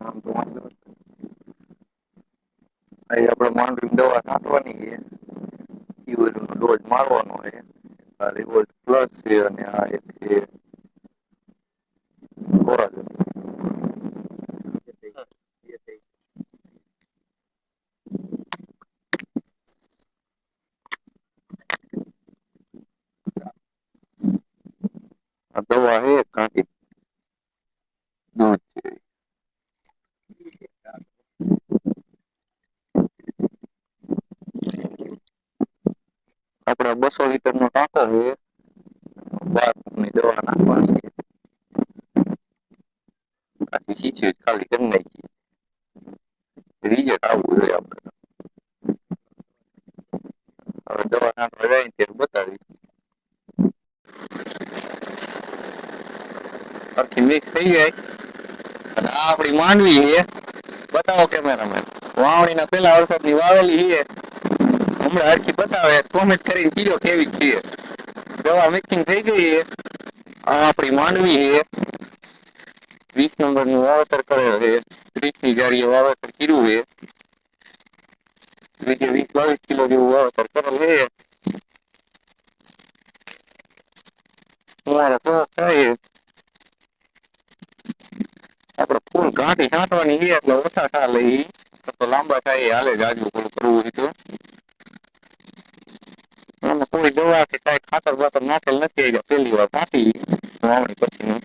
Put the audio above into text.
આમ તો વાંધો અહીં આપણે માંડવી દવા નાખવાની છે ઈવરનો ડોઝ મારવાનો છે આ રિવોલ્ટ પ્લસ છે અને આ એક છે કોરાજન આ દવા છે કાંઠી દૂધ છે આપડે 200 લીટરનો ટાંકો છે 12 દવા નાખવાની છે આખી શીશી ખાલી કરી નાખી રિઝલ્ટ આવવું જોઈએ આપણે હવે દવા નાખવા જાય ત્યારે બતાવી આખી મિક્સ થઈ જાય અને આ આપણી માંડવી છે બતાવો કેમેરામેન વાવણીના પેલા વરસાદની વાવેલી છે હમણાં હરખી બતાવે કોમેન્ટ કરીને કીધો કેવી છે દવા મિક્સિંગ થઈ ગઈ છે આ આપણી માંડવી છે 20 નંબરનું વાવેતર કરેલ છે 30ની જારીએ વાવેતર કર્યું છે બીજે 20-22 કિલો જેવું વાવેતર કરેલ છે અમારે તો થાય આપણે ફૂલ ગાંઠી છાંટવાની છે એટલે ઓછા ચાલે ઈ તો લાંબા થાય હાલે જાજુ થોડું કરવું હોય તો એમાં કોઈ દવા કે કાંઈ ખાતર બાતર નાખેલ નથી પહેલી વાર છાંટી વાવણી પછી